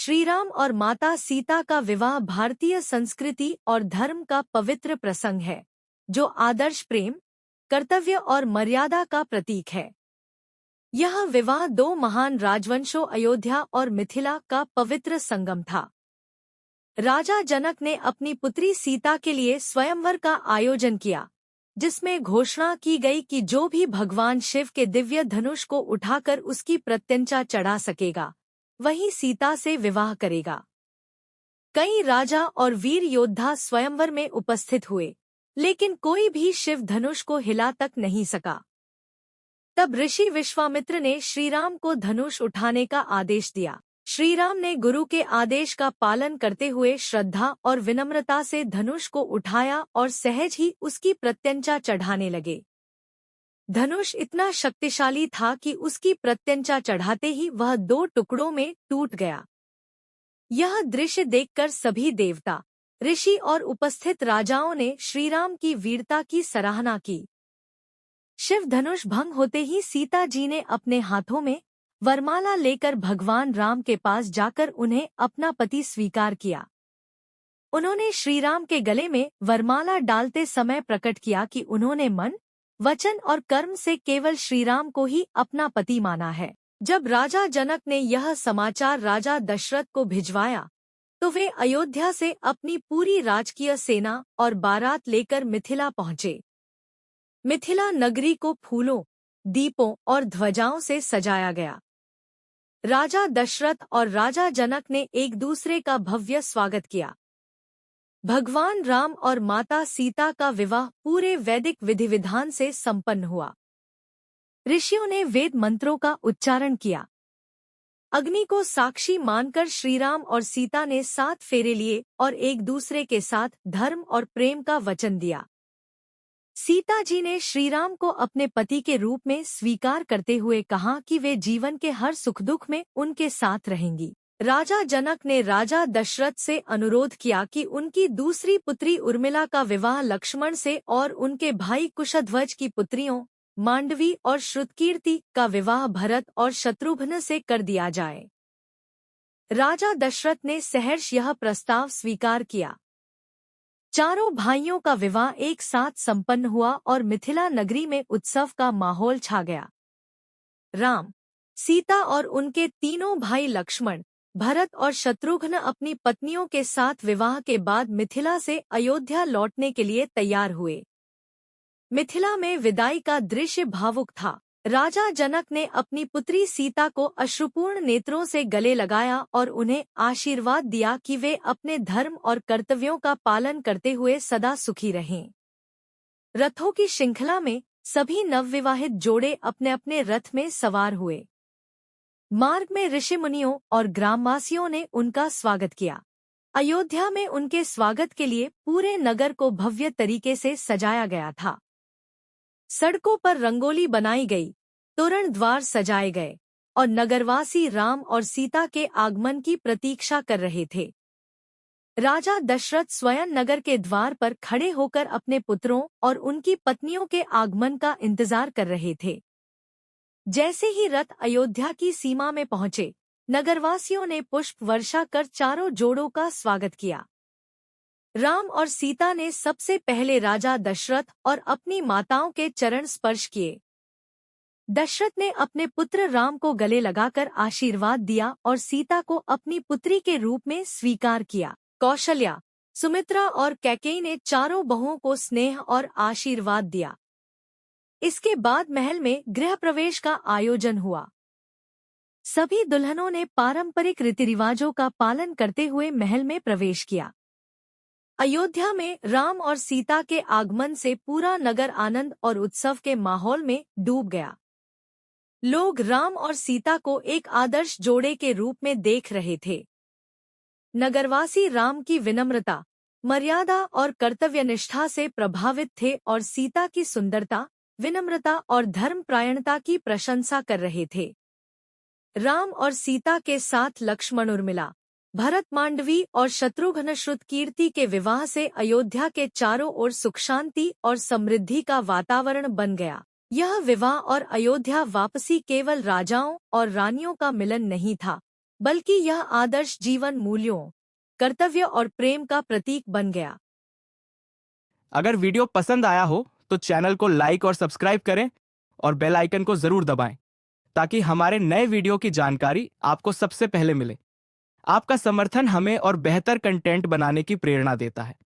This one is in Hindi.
श्रीराम और माता सीता का विवाह भारतीय संस्कृति और धर्म का पवित्र प्रसंग है, जो आदर्श प्रेम, कर्तव्य और मर्यादा का प्रतीक है। यह विवाह दो महान राजवंशों अयोध्या और मिथिला का पवित्र संगम था। राजा जनक ने अपनी पुत्री सीता के लिए स्वयंवर का आयोजन किया, जिसमें घोषणा की गई कि जो भी भगवान शिव के दिव्य धनुष को उठाकर उसकी प्रत्यंचा चढ़ा सकेगा, वही सीता से विवाह करेगा। कई राजा और वीर योद्धा स्वयंवर में उपस्थित हुए, लेकिन कोई भी शिव धनुष को हिला तक नहीं सका। तब ऋषि विश्वामित्र ने श्रीराम को धनुष उठाने का आदेश दिया। श्रीराम ने गुरु के आदेश का पालन करते हुए श्रद्धा और विनम्रता से धनुष को उठाया और सहज ही उसकी प्रत्यंचा चढ़ाने लगे। धनुष इतना शक्तिशाली था कि उसकी प्रत्यंचा चढ़ाते ही वह दो टुकड़ों में टूट गया। यह दृश्य देखकर सभी देवता, ऋषि और उपस्थित राजाओं ने श्रीराम की वीरता की सराहना की। शिव धनुष भंग होते ही सीता जी ने अपने हाथों में वरमाला लेकर भगवान राम के पास जाकर उन्हें अपना पति स्वीकार किया। उन्होंने श्रीराम के गले में वरमाला डालते समय प्रकट किया कि उन्होंने मन, वचन और कर्म से केवल श्रीराम को ही अपना पति माना है। जब राजा जनक ने यह समाचार राजा दशरथ को भिजवाया, तो वे अयोध्या से अपनी पूरी राजकीय सेना और बारात लेकर मिथिला पहुंचे। मिथिला नगरी को फूलों, दीपों और ध्वजाओं से सजाया गया। राजा दशरथ और राजा जनक ने एक दूसरे का भव्य स्वागत किया। भगवान राम और माता सीता का विवाह पूरे वैदिक विधि विधान से संपन्न हुआ। ऋषियों ने वेद मंत्रों का उच्चारण किया। अग्नि को साक्षी मानकर श्रीराम और सीता ने 7 फेरे लिए और एक दूसरे के साथ धर्म और प्रेम का वचन दिया। सीता जी ने श्रीराम को अपने पति के रूप में स्वीकार करते हुए कहा कि वे जीवन के हर सुख दुख में उनके साथ रहेंगी। राजा जनक ने राजा दशरथ से अनुरोध किया कि उनकी दूसरी पुत्री उर्मिला का विवाह लक्ष्मण से और उनके भाई कुशध्वज की पुत्रियों मांडवी और श्रुतकीर्ति का विवाह भरत और शत्रुघ्न से कर दिया जाए। राजा दशरथ ने सहर्ष यह प्रस्ताव स्वीकार किया। चारों भाइयों का विवाह एक साथ संपन्न हुआ और मिथिला नगरी में उत्सव का माहौल छा गया। राम, सीता और उनके तीनों भाई लक्ष्मण, भरत और शत्रुघ्न अपनी पत्नियों के साथ विवाह के बाद मिथिला से अयोध्या लौटने के लिए तैयार हुए। मिथिला में विदाई का दृश्य भावुक था। राजा जनक ने अपनी पुत्री सीता को अश्रुपूर्ण नेत्रों से गले लगाया और उन्हें आशीर्वाद दिया कि वे अपने धर्म और कर्तव्यों का पालन करते हुए सदा सुखी रहें। रथों की श्रृंखला में सभी नवविवाहित जोड़े अपने अपने रथ में सवार हुए। मार्ग में ऋषि मुनियों और ग्रामवासियों ने उनका स्वागत किया। अयोध्या में उनके स्वागत के लिए पूरे नगर को भव्य तरीके से सजाया गया था। सड़कों पर रंगोली बनाई गई, तोरण द्वार सजाए गए और नगरवासी राम और सीता के आगमन की प्रतीक्षा कर रहे थे। राजा दशरथ स्वयं नगर के द्वार पर खड़े होकर अपने पुत्रों और उनकी पत्नियों के आगमन का इंतजार कर रहे थे। जैसे ही रथ अयोध्या की सीमा में पहुंचे, नगरवासियों ने पुष्प वर्षा कर चारों जोड़ों का स्वागत किया। राम और सीता ने सबसे पहले राजा दशरथ और अपनी माताओं के चरण स्पर्श किए। दशरथ ने अपने पुत्र राम को गले लगाकर आशीर्वाद दिया और सीता को अपनी पुत्री के रूप में स्वीकार किया। कौशल्या, सुमित्रा और कैकेयी ने चारों बहुओं को स्नेह और आशीर्वाद दिया। इसके बाद महल में गृह प्रवेश का आयोजन हुआ। सभी दुल्हनों ने पारंपरिक रीति रिवाजों का पालन करते हुए महल में प्रवेश किया। अयोध्या में राम और सीता के आगमन से पूरा नगर आनंद और उत्सव के माहौल में डूब गया। लोग राम और सीता को एक आदर्श जोड़े के रूप में देख रहे थे। नगरवासी राम की विनम्रता, मर्यादा और कर्तव्यनिष्ठा से प्रभावित थे और सीता की सुंदरता, विनम्रता और धर्मपरायणता की प्रशंसा कर रहे थे। राम और सीता के साथ लक्ष्मण उर्मिला, भरत मांडवी और शत्रुघ्न श्रुतकीर्ति के विवाह से अयोध्या के चारों ओर सुख शांति और समृद्धि का वातावरण बन गया। यह विवाह और अयोध्या वापसी केवल राजाओं और रानियों का मिलन नहीं था, बल्कि यह आदर्श जीवन मूल्यों, कर्तव्य और प्रेम का प्रतीक बन गया। अगर वीडियो पसंद आया हो तो चैनल को लाइक और सब्सक्राइब करें और बेल आइकन को जरूर दबाएं ताकि हमारे नए वीडियो की जानकारी आपको सबसे पहले मिले। आपका समर्थन हमें और बेहतर कंटेंट बनाने की प्रेरणा देता है।